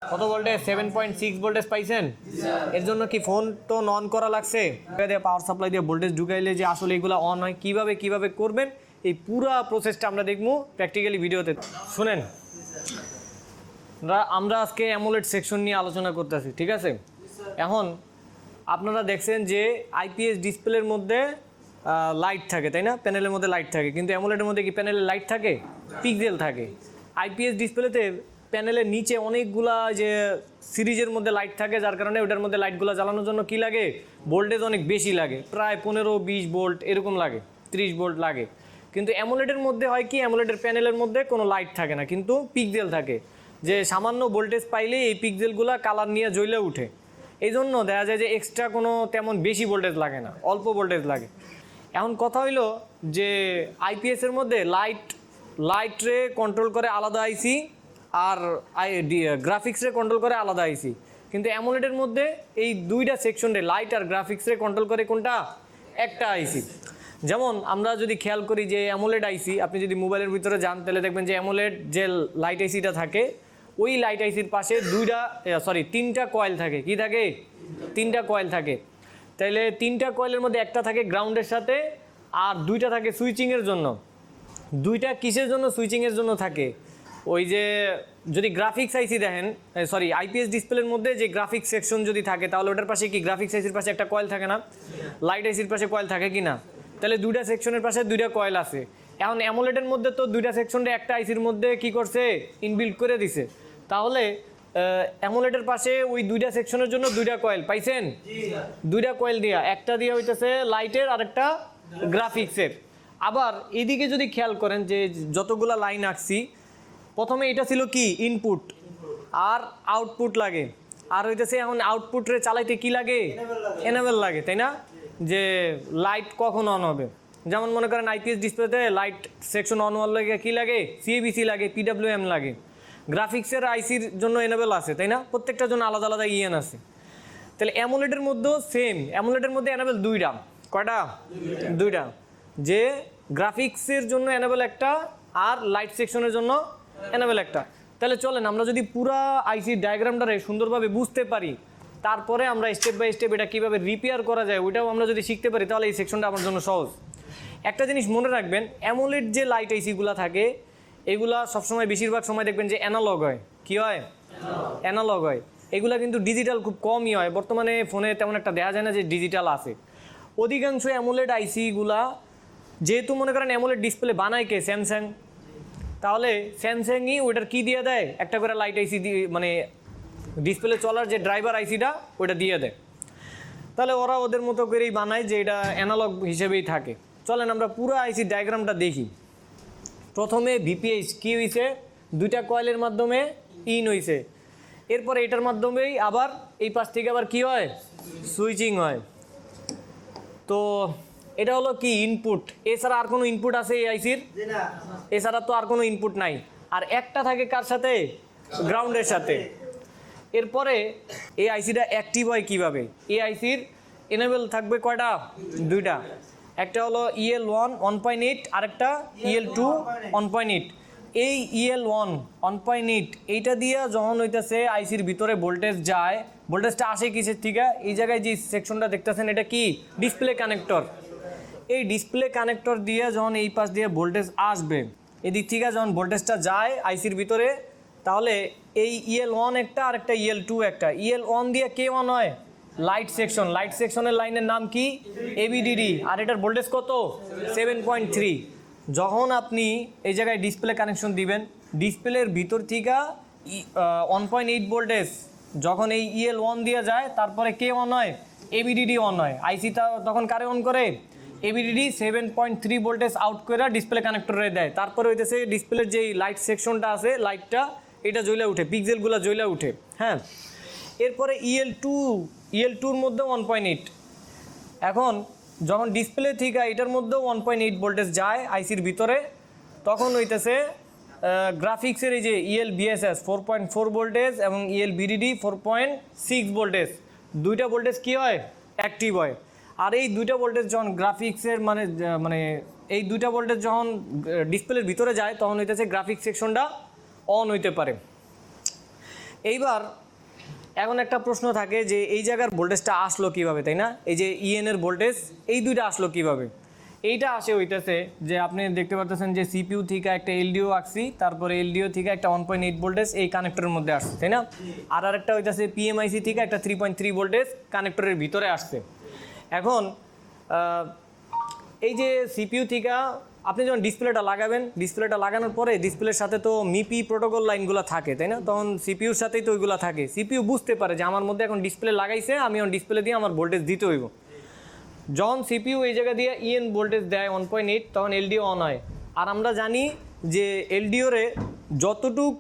কত voltage 7.6 voltage পাইছেন এর জন্য কি ফোন তো অন করা লাগছে পাওয়ার সাপ্লাই দিয়ে ভোল্টেজ ঢুকাইলে যে আসলে এগুলো অন হয় কিভাবে করবেন এই পুরো প্রসেসটা আমরা দেখবো প্র্যাকটিক্যালি ভিডিওতে শুনেন আমরা আজকে অ্যামোলেড সেকশন নিয়ে আলোচনা করতেছি ঠিক আছে এখন আপনারা দেখছেন যে আইপিএস ডিসপ্লের মধ্যে লাইট থাকে তাই না প্যানেলের মধ্যে লাইট থাকে কিন্তু অ্যামোলেডের মধ্যে কি প্যানেলে লাইট থাকে পিক্সেল থাকে আইপিএস ডিসপ্লেতে প্যানেলের নিচে অনেকগুলা যে সিরিজের মধ্যে লাইট থাকে যার কারণে ওটার মধ্যে লাইটগুলো জ্বালানোর জন্য কি লাগে ভোল্টেজ অনেক বেশি লাগে প্রায় 15-20 ভোল্ট এরকম লাগে 30 ভোল্ট লাগে কিন্তু অ্যামোলেডের মধ্যে হয় কি অ্যামোলেডের প্যানেলের মধ্যে কোনো লাইট থাকে না কিন্তু পিক্সেল থাকে যে সামান্য ভোল্টেজ পাইলে এই পিক্সেলগুলো কালার নিয়ে জ্বলে উঠে এই জন্য দেখা যায় যে এক্সট্রা কোনো তেমন বেশি ভোল্টেজ লাগে না অল্প ভোল্টেজ লাগে এখন কথা হইলো যে আইপিএসের মধ্যে লাইট রে কন্ট্রোল করে আলাদা আইসি আর গ্রাফিক্সরে কন্ট্রোল করে আলাদা আইসি কিন্তু অ্যামোলেডের মধ্যে এই দুইটা সেকশনে লাইট আর গ্রাফিক্সরে কন্ট্রোল করে কোনটা একটা আইসি যেমন আমরা যদি খেয়াল করি যে অ্যামোলেড আইসি আপনি যদি মোবাইলের ভিতরে যান তাহলে দেখবেন যে অ্যামোলেড যে লাইট আইসিটা থাকে ওই লাইট আইসির পাশে তিনটা কয়েল থাকে কি থাকে তিনটা কয়েল থাকে তাইলে তিনটা কয়েলের মধ্যে একটা থাকে গ্রাউন্ডের সাথে আর দুইটা থাকে সুইচিংয়ের জন্য দুইটা কিসের জন্য সুইচিংয়ের জন্য থাকে ওই যে যদি গ্রাফিক্স আইসি দেখেন আইপিএস ডিসপ্লের মধ্যে যে গ্রাফিক্স সেকশন যদি থাকে তাহলে ওটার পাশে কি গ্রাফিক্স আইসির পাশে একটা কয়েল থাকে না লাইট আইসির পাশে কয়েল থাকে কি না তাহলে দুইটা সেকশনের পাশে দুইটা কয়েল আছে এখন অ্যামোলেডের মধ্যে তো দুইটা সেকশনে একটা আইসির মধ্যে কি করছে ইনবিল্ট করে দিছে তাহলে অ্যামোলেডের পাশে ওই দুইটা সেকশনের জন্য দুইটা কয়েল পাইছেন দুইটা কয়েল দিয়া একটা দিয়া হইতেছে লাইটের আর একটা গ্রাফিক্সের আবার এদিকে যদি খেয়াল করেন যে যতগুলা লাইন আঁকছি প্রথমে এটা ছিল কি ইনপুট আর আউটপুট লাগে আর হইতেছে এখন আউটপুটরে চালাইতে কি লাগে এনেবল লাগে তাই না যে লাইট কখন অন হবে যেমন মনে করেন আইপিএস ডিসপ্লেতে লাইট সেকশন অন হওয়ার লাগে কি লাগে সিএবিসি লাগে পিডব্লিউএম লাগে গ্রাফিক্সের আইসির জন্য এনেবল আছে তাই না প্রত্যেকটার জন্য আলাদা আলাদা ইএন আছে তাহলে অ্যামোলেডের মধ্যেও সেম অ্যামোলেডের মধ্যে এনেবল দুইটা কয়টা দুইটা যে গ্রাফিক্সের জন্য এনেবল একটা আর লাইট সেকশনের জন্য এনেবল একটা তাহলে চলেন আমরা যদি পুরা আইসির ডায়াগ্রামটারে সুন্দরভাবে বুঝতে পারি তারপরে আমরা স্টেপ বাই স্টেপ এটা কীভাবে রিপেয়ার করা যায় ওইটাও আমরা যদি শিখতে পারি তাহলে এই সেকশনটা আমার জন্য সহজ একটা জিনিস মনে রাখবেন অ্যামোলেড যে লাইট আইসিগুলো থাকে এগুলা সবসময় বেশিরভাগ সময় দেখবেন যে অ্যানালগ হয় কি হয় অ্যানালগ হয় এগুলা কিন্তু ডিজিটাল খুব কমই হয় বর্তমানে ফোনে তেমন একটা দেখা যায় না যে ডিজিটাল আছে অধিকাংশ অ্যামোলেড আইসিগুলা যেহেতু মনে করেন অ্যামোলেড ডিসপ্লে বানায় কে স্যামসাং তাহলে স্যামসাংই ওইটার কি দিয়ে দেয় একটা করে লাইট আইসি দিয়ে মানে ডিসপ্লে চলার যে ড্রাইভার আইসিটা ওইটা দিয়ে দেয় তাহলে ওরা ওদের মতো করেই বানায় যে এটা অ্যানালগ হিসেবেই থাকে চলেন আমরা পুরো আইসি ডায়াগ্রামটা দেখি প্রথমে ভিপিএইচ কি হয়েছে দুইটা কয়েলের মাধ্যমে ইন হয়েছে এরপরে এটার মাধ্যমেই আবার এই পাশ থেকে আবার কি হয় সুইচিং হয় তো এটা হলো কি ইনপুট এছাড়া আর কোনো ইনপুট আছে এই আইসির এছাড়া তো আর কোনো ইনপুট নাই আর একটা থাকে কার সাথে গ্রাউন্ডের সাথে এরপরে এই আইসিটা অ্যাক্টিভ হয় কীভাবে এই আইসির এনেবল থাকবে কয়টা দুইটা একটা হলো EL1 1.8 আরেকটা EL2 1.8 এই EL1 1.8 এইটা দিয়ে যখন হইতেছে আইসির ভিতরে ভোল্টেজ যায় ভোল্টেজটা আসে কিসের থেকে এই জায়গায় যে সেকশনটা দেখতেছেন এটা কি ডিসপ্লে কানেক্টর এই ডিসপ্লে কানেক্টর দিয়ে যখন এই পাশ দিয়ে ভোল্টেজ আসবে এদিক থেকে যখন ভোল্টেজটা যায় আইসির ভিতরে তাহলে এই EL1 একটা আর একটা EL2 একটা EL1 দিয়ে কে অন হয় লাইট সেকশনের লাইনের নাম কি এবিডিডি আর এটার ভোল্টেজ কত 7.3 যখন আপনি এই জায়গায় ডিসপ্লে কানেকশন দিবেন ডিসপ্লের ভিতর থেকে 1.8 ভোল্টেজ যখন এই EL1 দিয়ে যায় তারপরে কে অন হয় এবিডিডি অন হয় আইসিটা তখন কারে অন করে এবিডিডি 7.3 ভোল্টেজ আউট করে ডিসপ্লে কানেক্টরে দেয় তারপরে হইতেছে ডিসপ্লের যেই লাইট সেকশনটা আছে লাইটটা এটা জ্বলে উঠে পিক্সেলগুলো জ্বলে উঠে হ্যাঁ এরপরে EL2-র মধ্যে 1.8 এখন যখন ডিসপ্লে থেকে এটার মধ্যেও 1.8 ভোল্টেজ যায় আইসির ভিতরে তখন হইতেছে গ্রাফিক্সের এই যে ELBSS 4.4 ভোল্টেজ এবং ELBDD 4.6 ভোল্টেজ দুইটা ভোল্টেজ কি হয় অ্যাক্টিভ হয় আর এই দুইটা ভোল্টেজ যখন গ্রাফিক্সের মানে এই দুইটা ভোল্টেজ যখন ডিসপ্লের ভিতরে যায় তখন হইতেছে গ্রাফিক্স সেকশনটা অন হইতে পারে এইবার এখন একটা প্রশ্ন থাকে যে এই জায়গার ভোল্টেজটা আসলো কিভাবে, তাই না? এই যে ইএন এর ভোল্টেজ এই দুইটা আসলো কিভাবে? এইটা আসে হইতেছে যে আপনি দেখতে পাচ্ছেন যে সিপিইউ থেকে একটা এলডিও আঁকছি, তারপরে এলডিও থেকে একটা 1.8 ভোল্টেজ এই কানেক্টরের মধ্যে আসছে, তাই না? আর আরেকটা হইতেছে পিএমআইসি থেকে একটা 3.3 ভোল্টেজ কানেক্টরের ভিতরে আসছে। এখন এই যে সিপিইউ থেকে আপনি যখন ডিসপ্লেটা লাগাবেন, ডিসপ্লেটা লাগানোর পরে ডিসপ্লের সাথে তো মিপি প্রোটোকল লাইনগুলো থাকে, তাই না? তখন সিপিইউর সাথেই তো ওইগুলো থাকে। সিপিইউ বুঝতে পারে যে আমার মধ্যে এখন ডিসপ্লে লাগাইছে, আমি এখন ডিসপ্লে দিয়ে আমার ভোল্টেজ দিতে হইব। যখন সিপিইউ এই জায়গা দিয়ে ইএন ভোল্টেজ দেয় 1.8, তখন এলডিও অন হয়। আর আমরা জানি যে এলডিওরে যতটুক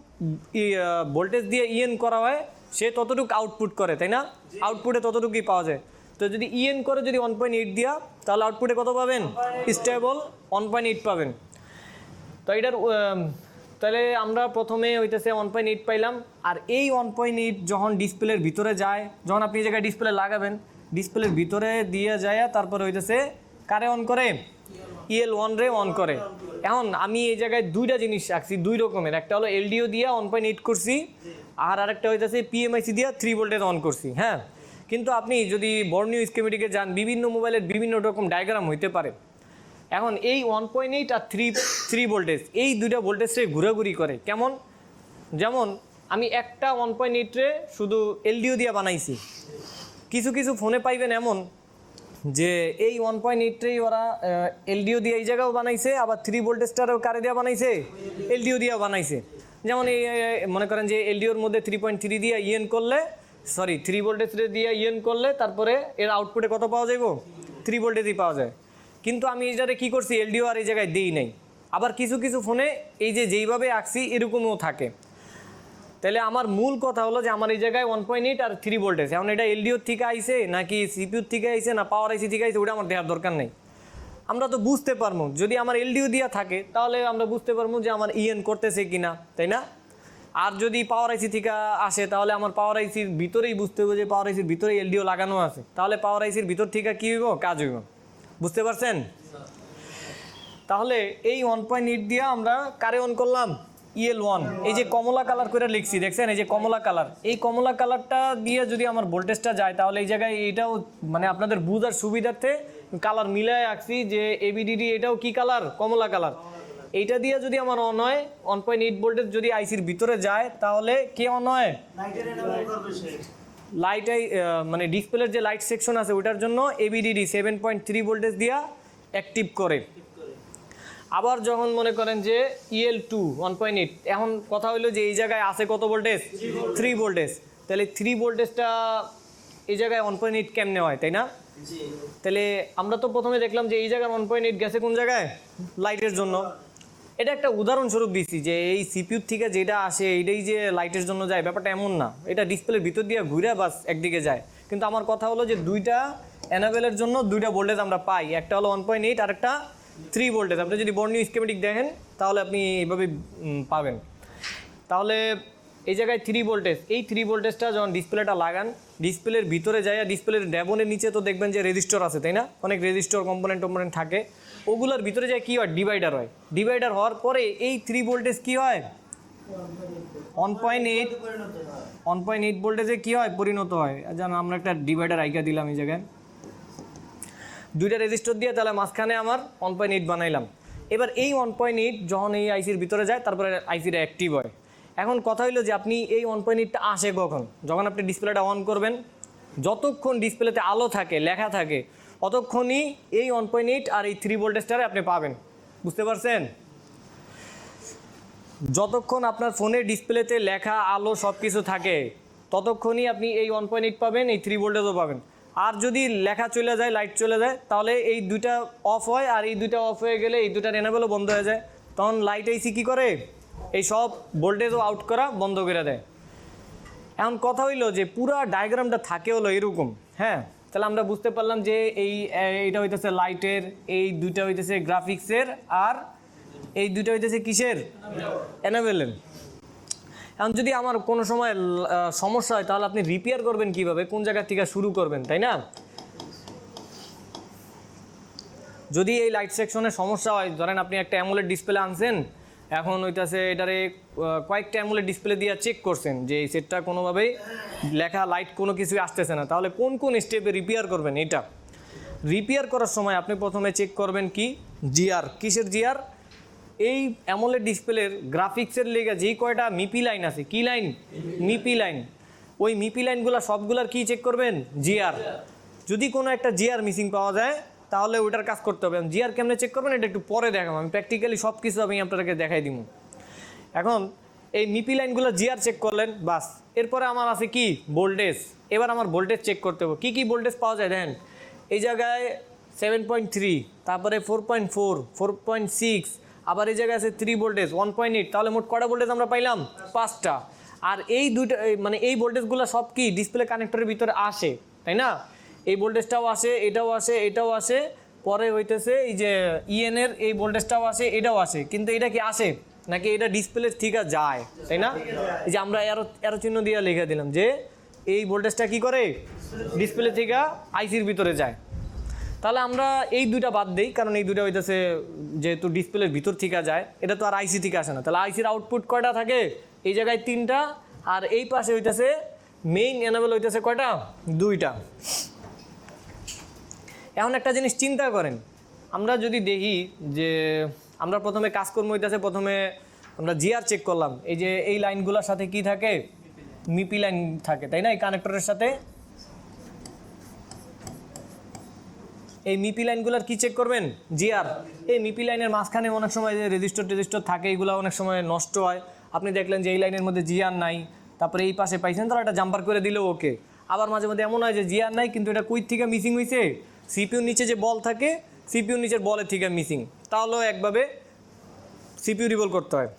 ভোল্টেজ দিয়ে ইএন করা হয় সে ততটুক আউটপুট করে, তাই না? আউটপুটে ততটুকুই পাওয়া যায়। তো যদি ইএন করে যদি 1.8 দিয়া, তাহলে আউটপুটে কত পাবেন? স্টেবল 1.8 পাবেন। তো এটার তাহলে আমরা প্রথমে হইতেছে 1.8 পাইলাম। আর এই 1.8 যখন ডিসপ্লের ভিতরে যায়, যখন আপনি এই জায়গায় ডিসপ্লে লাগাবেন, ডিসপ্লের ভিতরে দিয়ে যায় তারপরে হইতেছে কারে অন করে? EL1 রে অন করে। এখন আমি এই জায়গায় দুইটা জিনিস রাখছি, দুই রকমের। একটা হলো এলডিও দিয়া 1.8 করছি, আর আরেকটা হইতেছে পিএমআইসি দিয়া 3 ভোল্টেজ অন করছি। হ্যাঁ, কিন্তু আপনি যদি বর্ণীয় স্কিমেটিকে যান, বিভিন্ন মোবাইলের বিভিন্ন রকম ডায়াগ্রাম হইতে পারে। এখন এই 1.8 আর 3 ভোল্টেজ এই দুইটা ভোল্টেজে ঘোরাঘুরি করে। কেমন? যেমন আমি একটা 1.8 রে শুধু এলডিও দিয়া বানাইছি। কিছু কিছু ফোনে পাইবেন এমন যে এই 1.8 রেই ওরা এলডিও দিয়ে এই জায়গাও বানাইছে, আবার 3 ভোল্টেজটারও কারে দিয়া বানাইছে? এলডিও দিয়া বানাইছে। যেমন এই মনে করেন যে এলডিওর মধ্যে 3.3 দিয়ে ইএন করলে, 3 ভোল্টেজ দিয়ে ইএন করলে তারপরে এর আউটপুটে কত পাওয়া যাইব? 3 ভোল্টেজই পাওয়া যায়। কিন্তু আমি এটারে কী করছি? এলডিও আর এই জায়গায় দিই নাই। আবার কিছু কিছু ফোনে এই যে যেইভাবে আঁকছি এরকমও থাকে। তাহলে আমার মূল কথা হলো যে আমার এই জায়গায় 1.8 আর 3 ভোল্টেজ, এখন এটা এলডিওর থেকে আইছে নাকি সিপিইউর থেকে আইছে না পাওয়ার আইসি থেকে আইছে, ওটা আমার দেওয়ার দরকার নেই। আমরা তো বুঝতে পারবো যদি আমার এলডিও দিয়া থাকে, তাহলে আমরা বুঝতে পারবো যে আমার ইএন করতেছে কিনা, তাই না? আর যদি পাওয়ার আইসি থেকে আসে, তাহলে আমার পাওয়ার আইসির ভিতরেই বুঝতে হবে যে পাওয়ার আইসির ভিতরে এলডিও লাগানো আছে, তাহলে পাওয়ার আইসির ভিতর থেকে কী হইব? কাজ হইব। বুঝতে পারছেন? তাহলে এই 1.8 দিয়ে আমরা কারে অন করলাম? EL1। এই যে কমলা কালার করে লিখছি, দেখছেন? এই যে কমলা কালার, এই কমলা কালারটা দিয়ে যদি আমার ভোল্টেজটা যায়, তাহলে এই জায়গায় এইটাও মানে আপনাদের বুঝার সুবিধার্থে কালার মিলায় আঁকছি যে এবিডিডি এটাও কি কালার? কমলা কালার। এইটা দিয়ে যদি আমার অন হয়, 1.8 ভোল্টেজ যদি আইসির ভিতরে যায়, তাহলে কে অন হয়? লাইটাই মানে ডিসপ্লের যে লাইট সেকশন আছে ওটার জন্য এবিডিডি 7.3 ভোল্টেজ দিয়া অ্যাক্টিভ করে। আবার যখন মনে করেন যে EL2 1.8, এখন কথা হইলো যে এই জায়গায় আছে কত ভোল্টেজ? 3 ভোল্টেজ। তাহলে 3 ভোল্টেজটা এই জায়গায় 1.8 কেমনে হয়, তাই না? তাহলে আমরা তো প্রথমে দেখলাম যে এই জায়গায় 1.8 গেছে কোন জায়গায়? লাইটের জন্য। এটা একটা উদাহরণস্বরূপ দিচ্ছি যে এই সিপিইউর থেকে যেটা আসে এইটাই যে লাইটের জন্য যায়, ব্যাপারটা এমন না। এটা ডিসপ্লের ভিতর দিয়ে ঘুরে বাস একদিকে যায়। কিন্তু আমার কথা হলো যে দুইটা এনাবেলের জন্য দুইটা ভোল্টেজ আমরা পাই, একটা হলো 1.8 আর একটা 3 ভোল্টেজ। আপনি যদি বর্ণীয় স্কিমেটিক দেখেন তাহলে আপনি এইভাবে পাবেন। তাহলে এই জায়গায় 3 ভোল্টেজ, এই 3 ভোল্টেজটা যখন ডিসপ্লেটা লাগান, ডিসপ্লের ভিতরে যায়, ডিসপ্লের ড্যাবনের নিচে তো দেখবেন যে রেজিস্টর আছে, তাই না? অনেক রেজিস্টর কম্পোনেন্ট থাকে, ওগুলোর ভিতরে যায় কী হয়? ডিভাইডার হয়। ডিভাইডার হওয়ার পরে এই 3 ভোল্টেজ কী হয়? 1.8 ভোল্টেজে কী হয়? পরিণত হয়। যেন আমরা একটা ডিভাইডার আইকা দিলাম এই জায়গায়, দুইটা রেজিস্টর দিয়ে, তাহলে মাঝখানে আমার 1.8 বানাইলাম। এবার এই 1.8 যখন এই আইসির ভিতরে যায়, তারপরে আইসিটা অ্যাক্টিভ হয়। এখন কথা হইলো যে আপনি এই 1.8টা আসে কখন? যখন আপনি ডিসপ্লেটা অন করবেন, যতক্ষণ ডিসপ্লেতে আলো থাকে, লেখা থাকে, অতক্ষণই এই 1.8 আর এই 3 ভোল্টেজটারে আপনি পাবেন। বুঝতে পারছেন? যতক্ষণ আপনার ফোনের ডিসপ্লেতে লেখা, আলো সব কিছু থাকে, ততক্ষণই আপনি এই 1.8 পাবেন, এই 3 ভোল্টেজও পাবেন। আর যদি লেখা চলে যায়, লাইট চলে যায়, তাহলে এই দুইটা অফ হয়, আর এই দুইটা অফ হয়ে গেলে এই দুইটার এনাবেলও বন্ধ হয়ে যায়। তখন লাইট আইসি কী করে? এই সব ভোল্টেজও আউট করা বন্ধ করে দেয়। এখন কথা হইলো যে পুরা ডায়াগ্রামটা থাকে হলো এরকম। হ্যাঁ, তাহলে আমরা বুঝতে পারলাম যে এইটা হইতেছে লাইটের, এই দুইটা হইতেছে গ্রাফিক্সের, আর এই দুইটা হইতেছে কিসের? এনাবেলের। এখন যদি আমার কোনো সময় সমস্যা হয়, তাহলে আপনি রিপেয়ার করবেন কিভাবে? কোন জায়গা থেকে শুরু করবেন, তাই না? যদি এই লাইট সেকশনে সমস্যা হয়, ধরেন আপনি একটা অ্যামোলেড ডিসপ্লে আনছেন, এখন হইতাছে এটারে কয়েকটা অ্যামোলেড ডিসপ্লে দিয়ে চেক করছেন যে এই সেটটা কোনোভাবেই লেখা লাইট কোনো কিছু আসতেছে না, তাহলে কোন কোন স্টেপে রিপেয়ার করবেন? এটা রিপেয়ার করার সময় আপনি প্রথমে চেক করবেন কি জিআর, কিসের জিআর? এই অ্যামোলেড ডিসপ্লের গ্রাফিক্সের লেগে যেই কয়টা মিপি লাইন আছে, কি লাইন? মিপি লাইন। ওই মিপি লাইনগুলো সবগুলার কি চেক করবেন? জিআর। যদি কোনো একটা জিআর মিসিং পাওয়া যায় তাহলে ওইটার কাজ করতে হবে। জিআর কেমনে চেক করবেন এটা একটু পরে দেখাবো, আমি প্র্যাকটিক্যালি সব কিছু আমি আপনাদেরকে দেখাই দিব। এখন এই মিপি লাইনগুলো জিআর চেক করলেন, বাস। এরপরে আমার আছে কি ভোল্টেজ। এবার আমার ভোল্টেজ চেক করতে হবে, কী কী ভোল্টেজ পাওয়া যায় দেখেন। এই জায়গায় 7.3, তারপরে 4.4, 4.6, আবার এই জায়গায় আছে 3 ভোল্টেজ, 1.8। তাহলে মোট কটা ভোল্টেজ আমরা পাইলাম? 5টা। আর এই দুইটা মানে এই ভোল্টেজগুলো সব কি ডিসপ্লে কানেক্টরের ভিতরে আসে, তাই না? এই ভোল্টেজটাও আসে, এটাও আসে, এটাও আসে, পরে হইতেছে এই যে ইএনের এই ভোল্টেজটাও আসে, এটাও আসে। কিন্তু এটা কি আসে নাকি এটা ডিসপ্লে থেকে যায়, তাই না? এই যে আমরা এরো চিহ্ন দিয়ে লিখে দিলাম যে এই ভোল্টেজটা কি করে ডিসপ্লে থেকে আইসির ভিতরে যায়। তাহলে আমরা এই দুইটা বাদ দিই, কারণ এই দুইটা হইতেছে যেহেতু ডিসপ্লের ভিতর থেকে যায়, এটা তো আর আইসি থেকে আসে না। তাহলে আইসির আউটপুট কয়টা থাকে? এই জায়গায় 3টা, আর এই পাশে হইতেছে মেইন এনেবল হইতেছে কয়টা? 2টা। এখন একটা জিনিস চিন্তা করেন, আমরা যদি দেখি যে আমরা প্রথমে কাজকর্ম হইতেছে, প্রথমে আমরা জিআর চেক করলাম, এই যে এই লাইনগুলোর সাথে কি থাকে? মিপি লাইন থাকে, তাই না? এই কানেক্টরের সাথে এই মিপি লাইনগুলোর কি চেক করবেন? জিআর। এই মিপি লাইনের মাঝখানে অনেক সময় যে রেজিস্টর থাকে, এগুলো অনেক সময় নষ্ট হয়। আপনি দেখলেন যে এই লাইনের মধ্যে জিআর নাই, তারপরে এই পাশে পাইছেন, তাহলে একটা জাম্পার করে দিলেও ওকে। আবার মাঝে মধ্যে এমন হয় যে জিআর নাই কিন্তু এটা কুইট থেকে মিসিং হয়েছে, সিপিউর নিচে যে বল থাকে সিপিউর নিচের বলের থেকে মিসিং, তাহলেও একভাবে সিপিউ রিভল করতে হয়।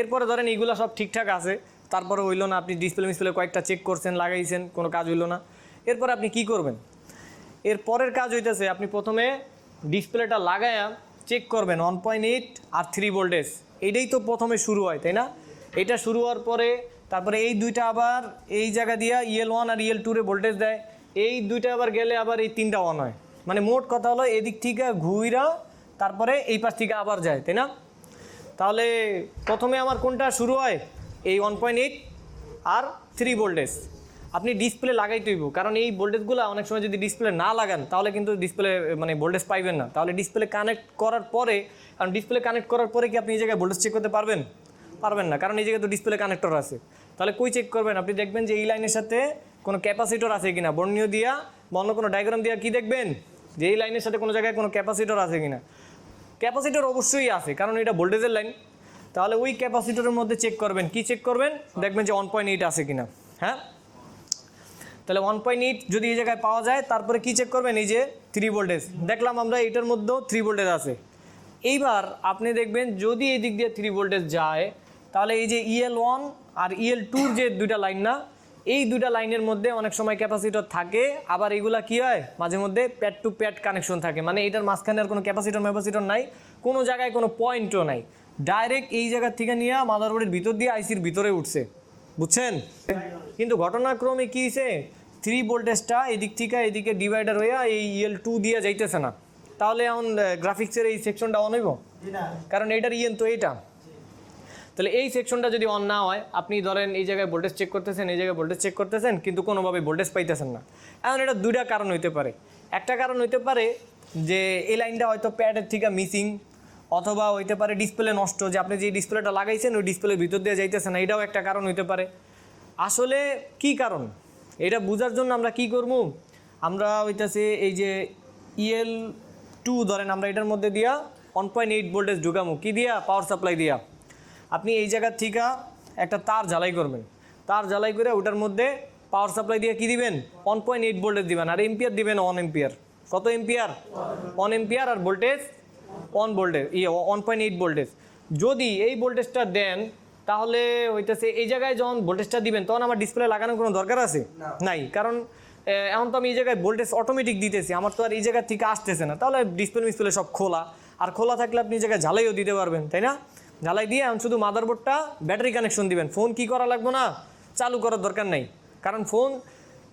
এরপরে ধরেন এইগুলো সব ঠিকঠাক আছে, তারপরে হইলো না, আপনি ডিসপ্লে কয়েকটা চেক করছেন, লাগাইছেন, কোনো কাজ হইলো না। এরপরে আপনি কি করবেন? এর পরের কাজ হইতেছে আপনি প্রথমে ডিসপ্লেটা লাগায়া চেক করবেন 1.8 আর 3 ভোল্টেজ। এইটাই তো প্রথমে শুরু হয়, তাই না? এটা শুরু হওয়ার পরে তারপরে এই দুইটা আবার এই জায়গা দিয়া EL1 আর EL2 রে ভোল্টেজ দেয়, এই দুইটা আবার গেলে আবার এই 3টা অন হয়। মানে মোট কথা হলো এদিক থেকে ঘুইরা তারপরে এই পাশ থেকে আবার যায়, তাই না? তাহলে প্রথমে আমার কোনটা শুরু হয়? এই 1.8 আর 3 ভোল্টেজ। আপনি ডিসপ্লে লাগাইতে হইব, কারণ এই ভোল্টেজগুলো অনেক সময় যদি ডিসপ্লে না লাগান তাহলে কিন্তু ডিসপ্লে মানে ভোল্টেজ পাইবেন না। তাহলে ডিসপ্লে কানেক্ট করার পরে, কারণ ডিসপ্লে কানেক্ট করার পরে কি আপনি এই জায়গায় ভোল্টেজ চেক করতে পারবেন? পারবেন না, কারণ এই জায়গায় তো ডিসপ্লে কানেক্টর আছে। তাহলে কই চেক করবেন? আপনি দেখবেন যে এই লাইনের সাথে কোনো ক্যাপাসিটর আছে কিনা, বর্ণীয় দিয়া বা অন্য কোনো ডায়াগ্রাম দিয়া কি দেখবেন যে এই লাইনের সাথে কোনো জায়গায় কোনো ক্যাপাসিটর আছে কিনা। ক্যাপাসিটর অবশ্যই আছে, কারণ এটা ভোল্টেজের লাইন। তাহলে ওই ক্যাপাসিটরের মধ্যে চেক করবেন, কি চেক করবেন? দেখবেন যে 1.8 আছে কিনা। হ্যাঁ, তাহলে 1.8 যদি এই জায়গায় পাওয়া যায়, তারপরে কি চেক করবেন? এই যে 3 ভোল্টেজ দেখলাম আমরা, এটার মধ্যেও 3 ভোল্টেজ আছে। এইবার আপনি দেখবেন যদি এই দিক দিয়ে 3 ভোল্টেজ যায়, তাহলে এই যে EL1 আর EL2 যে দুইটা লাইন না, এই দুইটা লাইনের মধ্যে অনেক সময় ক্যাপাসিটর থাকে। আবার এগুলা কি হয় মাঝে মধ্যে প্যাড টু প্যাড কানেকশন থাকে, মানে এটার মাঝখানে আর কোনো ক্যাপাসিটর নাই, কোনো জায়গায় কোনো পয়েন্টও নাই, ডাইরেক্ট এই জায়গা থেকে নিয়ে মাদারবোর্ডের ভিতর দিয়ে আইসির ভিতরে উঠছে, বুঝছেন? কিন্তু ঘটনাক্রমে কি হয়েছে, 3 ভোল্টেজটা এদিক থেকে এদিকে ডিভাইডার হইয়া এই EL2 দিয়ে যাইতেছে না। তাহলে এখন গ্রাফিক্সের এই সেকশনটা অন হইব, কারণ এটার ইএন তো এইটা। তাহলে এই সেকশনটা যদি অন না হয়, আপনি ধরেন এই জায়গায় ভোল্টেজ চেক করতেছেন, এই জায়গায় ভোল্টেজ চেক করতেছেন, কিন্তু কোনোভাবে ভোল্টেজ পাইতেছেন না। এখন এটা দুইটা কারণ হইতে পারে। একটা কারণ হইতে পারে যে এই লাইনটা হয়তো প্যাডের থেকে মিসিং, অথবা হইতে পারে ডিসপ্লে নষ্ট, যে আপনি যে ডিসপ্লেটা লাগাইছেন ওই ডিসপ্লের ভিতর দিয়ে যাইতেছে না, এটাও একটা কারণ হইতে পারে। আসলে কি কারণ এটা বোঝার জন্য আমরা কি করবো, আমরা হইতেছে এই যে EL2 ধরেন আমরা এটার মধ্যে দিয়া 1.8 ভোল্টেজ ঢুকামো, কি দিয়া? পাওয়ার সাপ্লাই দিয়া। আপনি এই জায়গার থেকে একটা তার ঝালাই করবেন, তার ঝালাই করে ওটার মধ্যে পাওয়ার সাপ্লাই দিয়ে কি দিবেন? 1.8 ভোল্টেজ দিবেন, আর এম্পিয়ার দিবেন 1 এম্পিয়ার। কত এম্পিয়ার? 1 এম্পিয়ার। আর ভোল্টেজ 1 ভোল্টেজ, 1.8 ভোল্টেজ। যদি এই ভোল্টেজটা দেন তাহলে হইতেছে এই জায়গায় যখন ভোল্টেজটা দিবেন তখন আমার ডিসপ্লে লাগানোর কোনো দরকার আছে নাই, কারণ এখন তো আমি এই জায়গায় ভোল্টেজ অটোমেটিক দিতেছি, আমার তো আর এই জায়গা থেকে আসতেছে না। তাহলে ডিসপ্লে সব খোলা, আর খোলা থাকলে আপনি এই জায়গায় ঝালাইও দিতে পারবেন, তাই না? ঝালাই দিয়ে এখন শুধু মাদারবোর্ডটা ব্যাটারি কানেকশন দিবেন, ফোন কি করা লাগবে না, চালু করার দরকার নাই, কারণ ফোন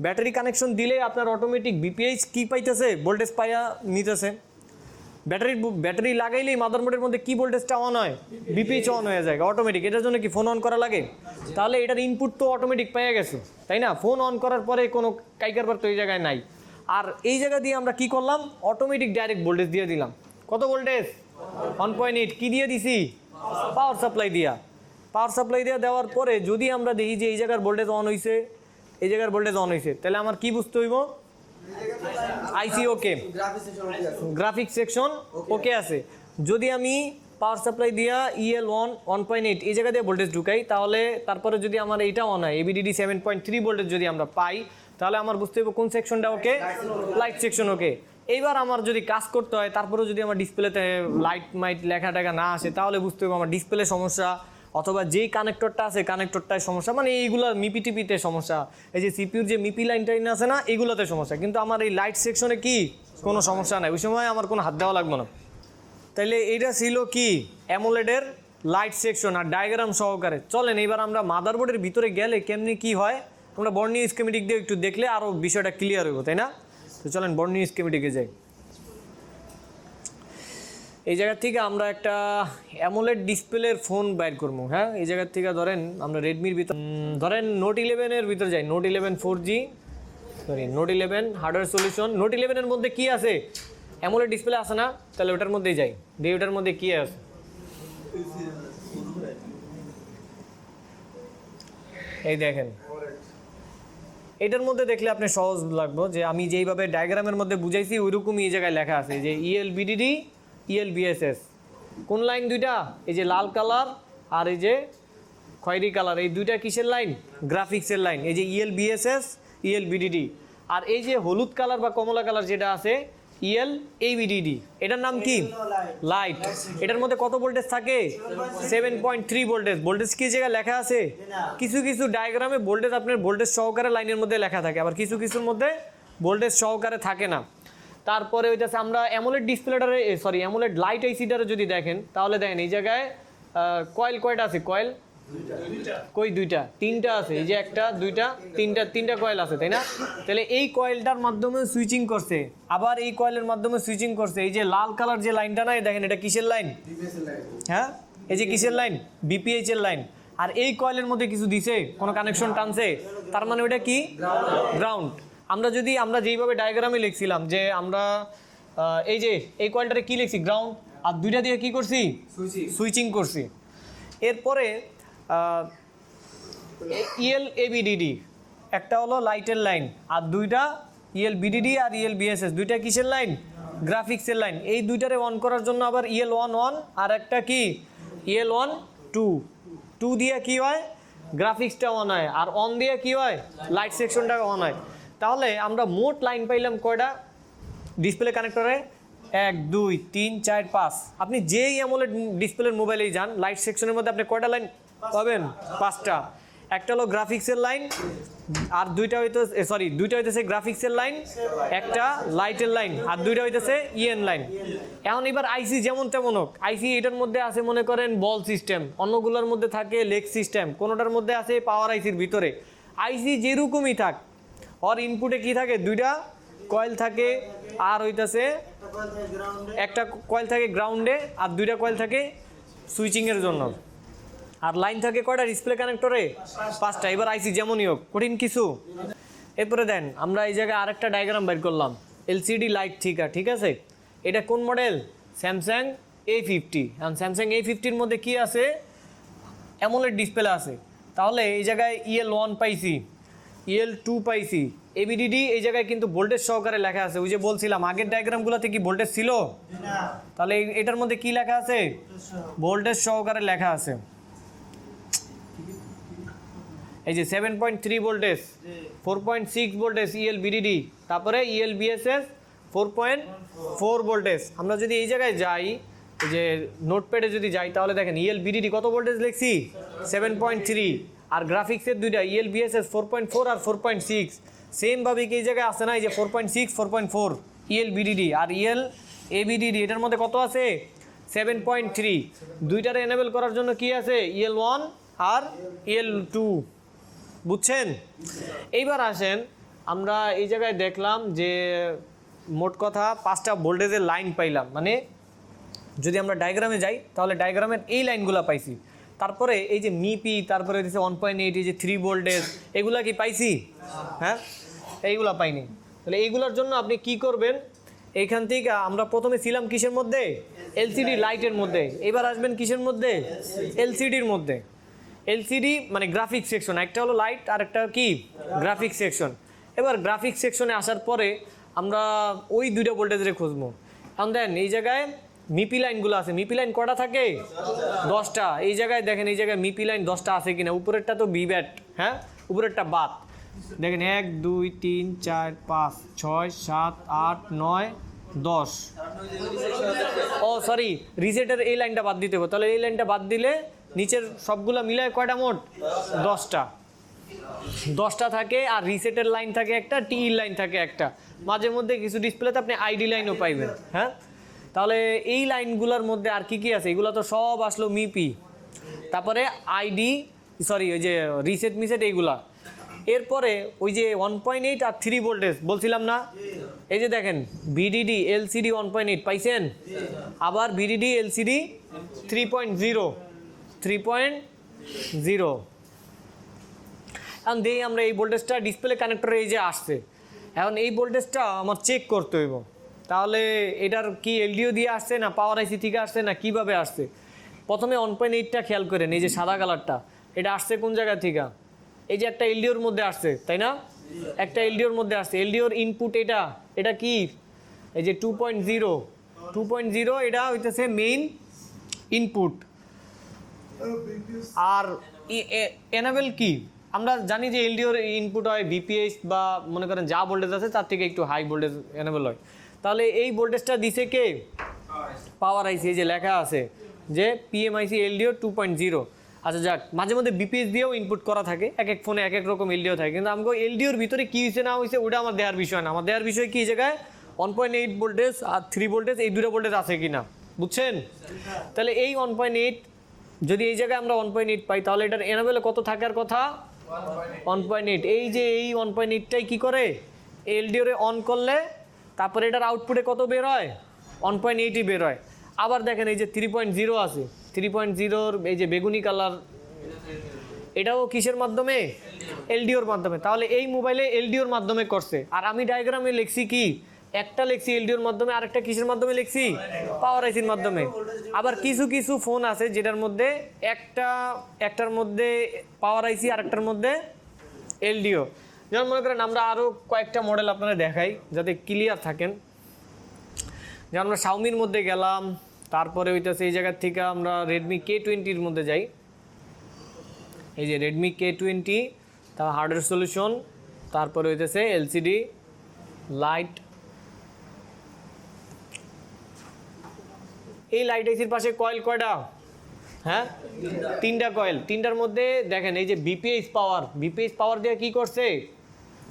ব্যাটারি কানেকশন দিলে আপনার অটোমেটিক বিপিএইচ কি পাইতেছে? ভোল্টেজ পাইয়া নিতেছে। ব্যাটারি লাগাইলেই মাদারবোর্ডের মধ্যে কি ভোল্টেজটা অন হয়, বিপিএইচ অন হয়ে যায় অটোমেটিক। এটার জন্য কি ফোন অন করা লাগে? তাহলে এটার ইনপুট তো অটোমেটিক পেয়ে গেছো, তাই না? ফোন অন করার পরে কোনো কাইকারবার তো এই জায়গায় নাই। আর এই জায়গা দিয়ে আমরা কি করলাম, অটোমেটিক ডাইরেক্ট ভোল্টেজ দিয়ে দিলাম। কত ভোল্টেজ? 1.8। কি দিয়ে দিছি? পাওয়ার সাপ্লাই দিয়া। পাওয়ার সাপ্লাই দিয়ে দেওয়ার পরে যদি আমরা দেখি যে এই জায়গার ভোল্টেজ অন হয়েছে, এই জায়গার ভোল্টেজ অন হয়েছে, তাহলে আমার কি বুঝতে হইব? আইসি ওকে, গ্রাফিক্স সেকশন ওকে আছে। যদি আমি পাওয়ার সাপ্লাই দিয়া EL1 1.8 এই জায়গা দিয়ে ভোল্টেজ ঢুকাই, তাহলে তারপরে যদি আমার এইটা অন হয়, ABDD 7.3 ভোল্টেজ যদি আমরা পাই, তাহলে আমার বুঝতে হবে কোন সেকশনটা ওকে, লাইট সেকশন ওকে। এইবার আমার যদি কাজ করতে হয়, তারপরে যদি আমার ডিসপ্লেতে লাইট মাইট লেখা টেখা না আসে, তাহলে বুঝতে হবে আমার ডিসপ্লে সমস্যা, অথবা যেই কানেক্টরটা আছে কানেক্টরটায় সমস্যা, মানে এইগুলো মিপি টিপিতে সমস্যা, এই যে সিপিউর যে মিপি লাইন টাইন আছে না, এগুলোতে সমস্যা। কিন্তু আমার এই লাইট সেকশনে কি কোনো সমস্যা নাই, ওই সময় আমার কোনো হাত দেওয়া লাগবে না। তাইলে এইটা ছিল কি অ্যামোলেডের লাইট সেকশন আর ডায়াগ্রাম সহকারে। চলেন এইবার আমরা মাদারবোর্ডের ভিতরে গেলে কেমনি কি হয় আমরা বর্ণীয় স্কিমেটিক দিয়ে একটু দেখলে আরও বিষয়টা ক্লিয়ার হইব, তাই না? তো চলেন বর্ণীয় স্কিমেটিকে যাই। এই জায়গা থেকে আমরা একটা অ্যামোলেড ডিসপ্লের ফোন বাইর করবো। হ্যাঁ, এই জায়গার থেকে ধরেন আমরা রেডমির ভিতর, ধরেন নোট 11-এর ভিতরে যাই। Note 11 4G, sorry note 11 hardware solution. Note 11-এর মধ্যে কি আছে? অ্যামোলেড ডিসপ্লে আছে না? তাহলে ওটার মধ্যেই যাই, দিয়ে ওটার মধ্যে কি আছে। এই দেখেন, এটার মধ্যে দেখলে আপনি সহজ লাগবে যে আমি যেইভাবে ডায়াগ্রামের মধ্যে বুঝাইছি ওইরকমই এই জায়গায় লেখা আছে যে ELBDD ELBSS। কোন লাইন দুইটা? এই যে লাল কালার আর এই যে খয়েরি কালার, এই দুইটা কিসের লাইন? গ্রাফিক্সের লাইন। এই যে ELBSS ELBDD। আর এই যে হলুদ কালার বা কমলা কালার যেটা আছে ELABDD, এটার নাম কি? লাইট। এটার মধ্যে কত ভোল্টেজ থাকে? 7.3 ভোল্টেজ। ভোল্টেজ কি জায়গায় লেখা আছে? কিছু কিছু ডায়াগ্রামে ভোল্টেজ আপনার ভোল্টেজ সহকারে লাইনের মধ্যে লেখা থাকে, আবার কিছু কিছুর মধ্যে ভোল্টেজ সহকারে থাকে না। তারপরে ওইটাছে আমরা অ্যামোলেড ডিসপ্লেটারে, সরি অ্যামোলেড লাইট আইসিটারে যদি দেখেন, তাহলে দেখেন এই জায়গায় কয়েল কয়টা আছে? কয়েল কই? দুইটা, তিনটা আছে। এই যে একটা, দুইটা, তিনটা কয়েল আছে, তাই না? তাহলে এই কয়েলটার মাধ্যমে সুইচিং করছে, আবার এই কয়েলের মাধ্যমে সুইচিং করছে। এই যে লাল কালার যে লাইনটা নাই, দেখেন এটা কিসের লাইন? হ্যাঁ, এই যে কিসের লাইন? বিপিএইচ এর লাইন। আর এই কয়েলের মধ্যে কিছু দিছে, কোনো কানেকশন টানছে, তার মানে ওটা কি? গ্রাউন্ড। আমরা যেইভাবে ডায়াগ্রামে লিখছিলাম যে আমরা এই যে এই কয়েলটারে কি লিখছি? গ্রাউন্ড। আর দুইটা দিয়ে কি করছি? সুইচিং করছি। এরপরে ELABDD একটা হলো লাইটের লাইন, আর দুইটা ELBDD আর ELBSS দুইটা কিসের লাইন? গ্রাফিক্সের লাইন। এই দুইটারে অন করার জন্য আবার EL11 আর একটা কি EL12 দিয়ে কি হয়? গ্রাফিক্সটা অন হয়, আর অন দিয়ে কি হয়? লাইট সেকশনটা অন হয়। তাহলে আমরা মোট লাইন পাইলাম কয়টা ডিসপ্লে কানেক্টরে? 1 2 3 4 5। আপনি যেই অ্যামোলেড ডিসপ্লের মোবাইলেই যান, লাইট সেকশনের মধ্যে আপনি কয়টা লাইন পাবেন? 5টা। একটা হলো গ্রাফিক্সের লাইন, আর দুইটা হইতেছে গ্রাফিক্সের লাইন, একটা লাইটের লাইন, আর দুইটা হইতেছে EN লাইন। এখন এবার আইসি যেমন তেমন হোক, আইসি এটার মধ্যে আছে মনে করেন বল সিস্টেম, অন্যগুলোর মধ্যে থাকে লেগ সিস্টেম, কোনোটার মধ্যে আছে পাওয়ার আইসির ভিতরে। আইসি যেরকমই থাক, ওর ইনপুটে কি থাকে? দুইটা কয়েল থাকে, আর হইতেছে একটা কয়েল থাকে গ্রাউন্ডে, আর দুইটা কয়েল থাকে সুইচিংয়ের জন্য। আর লাইন থাকে কয়টা ডিসপ্লে কানেক্টরে? 5টা। এবার আইসি যেমনই হোক, কঠিন কিছু। এরপরে দেন আমরা এই জায়গায় আরেকটা ডায়াগ্রাম বের করলাম, LCD লাইট থিকা, ঠিক আছে? এটা কোন মডেল? Samsung A50। এখন স্যামসাং A50-র মধ্যে কি আছে? অ্যামোলেড ডিসপ্লে আছে। তাহলে এই জায়গায় EL1 পাইছি, EL2 পাইছি, ABDD এই জায়গায় কিন্তু ভোল্টেজ সহকারে লেখা আছে। ওই যে বলছিলাম আগের ডায়াগ্রামগুলোতে কি ভোল্টেজ ছিল? তাহলে এটার মধ্যে কি লেখা আছে? ভোল্টেজ সহকারে লেখা আছে। এই যে 7.3 ভোল্টেজ, 4.6 ভোল্টেজ ELBDD, তারপরে ELBSS 4.4 ভোল্টেজ। আমরা যদি এই জায়গায় যাই, এই যে নোটপ্যাডে যদি যাই, তাহলে দেখেন ELBDD কত ভোল্টেজ লিখছি? 7.3। আর গ্রাফিক্সের দুইটা ELBSS 4.4 আর 4.6। সেম ভাবে কি এই জায়গায় আছে না? এই যে 4.6 4.4 ELBDD আর ELABDD, এটার মধ্যে কত আছে? 7.3। দুইটারে এনেবল করার জন্য কি আছে? EL1 আর EL2। বুঝছেন? এইবার আসেন, আমরা এই জায়গায় দেখলাম যে মোট কথা 5টা ভোল্টেজের লাইন পাইলাম, মানে যদি আমরা ডায়াগ্রামে যাই তাহলে ডায়াগ্রামের এই লাইনগুলো পাইছি, তারপরে এই যে মিপি, তারপরে হচ্ছে 1.8, এই যে 3 ভোল্টেজ, এগুলা কি পাইছি? হ্যাঁ, এইগুলা পাইনি। তাহলে এইগুলোর জন্য আপনি কি করবেন, এইখান থেকে আমরা প্রথমে ছিলাম কিসের মধ্যে? এলসিডি লাইটের মধ্যে। এবার আসবেন কিসের মধ্যে? এলসিডির মধ্যে। এলসিডি মানে গ্রাফিক্স সেকশন, একটা হলো লাইট আর একটা কি গ্রাফিক্স সেকশন। এবার গ্রাফিক্স সেকশনে আসার পরে আমরা ওই দুইটা ভোল্টেজে খুঁজবো। এখন দেখেন এই জায়গায় মিপি লাইনগুলো আছে, মিপি লাইন কটা থাকে? 10টা। এই জায়গায় দেখেন, এই জায়গায় মিপি লাইন 10টা আছে কিনা? উপরেরটা তো বি ব্যাট, হ্যাঁ, উপরেরটা বাদ। দেখেন 1 2 3 4 5 6 7 8 9 10। ও সরি, রিসেটের এই লাইনটা বাদ দিতে হবে। তাহলে এই লাইনটা বাদ দিলে নিচের সবগুলা মিলায় কয়টা মোট? 10টা থাকে। আর রিসেটের লাইন থাকে একটা, টি লাইন থাকে একটা, মাঝে মধ্যে কিছু ডিসপ্লেতে আপনি আইডি লাইনও পাইবেন। হ্যাঁ, তাহলে এই লাইনগুলোর মধ্যে আর কি কি আছে? এগুলো তো সব আসলো মিপি, তারপরে আইডি, সরি ওই যে রিসেট মিসেট এইগুলা। এরপরে ওই যে 1.8 আর 3 ভোল্টেজ বলছিলাম না, এই যে দেখেন ভিডিডি এলসিডি 1.8 পাইছেন, আবার ভিডিডি এলসিডি 3.0। এখন দেখি আমরা এই ভোল্টেজটা ডিসপ্লে কানেক্টরে এই যে আসছে, এখন এই ভোল্টেজটা আমার চেক করতে হইব। তাহলে এটার কি এলডিও দিয়ে আসছে না পাওয়ার আইসি থেকে আসছে না কিভাবে আসছে? প্রথমে 1.8টা খেয়াল করেন, এই যে সাদা কালারটা, এটা আসছে কোন জায়গা থেকে? এই যে একটা এলডিওর মধ্যে আসছে, তাই না? একটা এলডিওর মধ্যে আসছে। এলডিওর ইনপুট এটা কি? এই যে 2.0, এটা হইতেছে মেইন ইনপুট। আর এনাবেল কি? আমরা জানি যে এলডিওর ইনপুট হয় বিপিএস বা মনে করেন যা ভোল্টেজ আছে তার থেকে একটু হাই ভোল্টেজ এনাবেল হয়। তাহলে এই ভোল্টেজটা দিছে কে? পাওয়ার আইসি। এই যে লেখা আছে যে পিএমআইসি এলডিও 2.0। আচ্ছা যাক, মাঝে মধ্যে বিপিএস দিয়েও ইনপুট করা থাকে, এক এক ফোনে এক এক রকম এলডিও থাকে, কিন্তু আমাকে এলডিওর ভিতরে কী হয়েছে না হয়েছে ওটা আমার দেওয়ার বিষয় না। আমার দেওয়ার বিষয় কি, এই জায়গায় 1.8 ভোল্টেজ আর 3 ভোল্টেজ এই দুটো ভোল্টেজ আছে কিনা, বুঝছেন? তাহলে এই 1.8, যদি এই জায়গায় আমরা 1.8 পাই তাহলে এটার এনাবেলে কত থাকার কথা? 1.8। এই যে এই 1.8টাই কি করে? এলডিওরে অন করলে তারপরে এটার আউটপুটে কত বের হয়? 1.8ই বের হয়। আবার দেখেন এই যে 3.0 আছে, 3.0-র এই যে বেগুনি কালার, এটাও কিসের মাধ্যমে? এলডিওর মাধ্যমে। তাহলে এই মোবাইলে এলডিওর মাধ্যমে করছে, আর আমি ডায়াগ্রামে লিখছি কি? একটা লিখছি এলডিওর মাধ্যমে, আরেকটা কিসের মাধ্যমে লিখছি? পাওয়ার আইসির মাধ্যমে। আবার কিছু কিছু ফোন আছে যেটার মধ্যে একটার মধ্যে পাওয়ার আইসি আর একটার মধ্যে এলডিও। যেমন মনে করেন আমরা আরও কয়েকটা মডেল আপনারা দেখাই যাতে ক্লিয়ার থাকেন। যেমন আমরা শাওমির মধ্যে গেলাম, তারপরে হইতেছে এই জায়গার থেকে আমরা রেডমি K20-র মধ্যে যাই। এই যে রেডমি K20, তার হার্ডওয়্যার সলিউশন, তারপরে হইতেছে এলসিডি লাইট। এই লাইট আইসির পাশে কয়েল কয়টা? হ্যাঁ, 3টা কয়েল। 3টার মধ্যে দেখেন এই যে বিপিএস পাওয়ার দিয়ে কি করছে?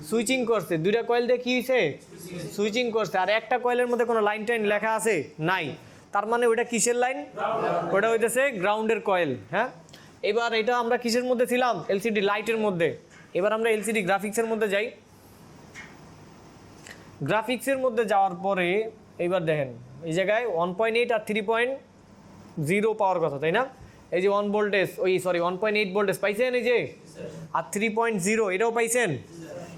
সুইচিং করছে। 2টা কয়েল দিয়ে কি হয়েছে? সুইচিং করছে। আর একটা কয়েলের মধ্যে কোনো লাইন টাইন লেখা আছে? নাই। তার মানে ওইটা কিসের লাইন? ওটা হইতেছে গ্রাউন্ডের কয়েল। হ্যাঁ, এবার এটা আমরা কিসের মধ্যে ছিলাম? এলসিডি লাইটের মধ্যে। এবার আমরা এলসিডি গ্রাফিক্সের মধ্যে যাই। গ্রাফিক্সের মধ্যে যাওয়ার পরে এইবার দেখেন এই জায়গায় 1.8 আর 3.0 পাওয়ার কথা, তাই না? এই যে 1.8 ভোল্টেজ পাইছেন এই যে, আর 3.0 এটাও পাইছেন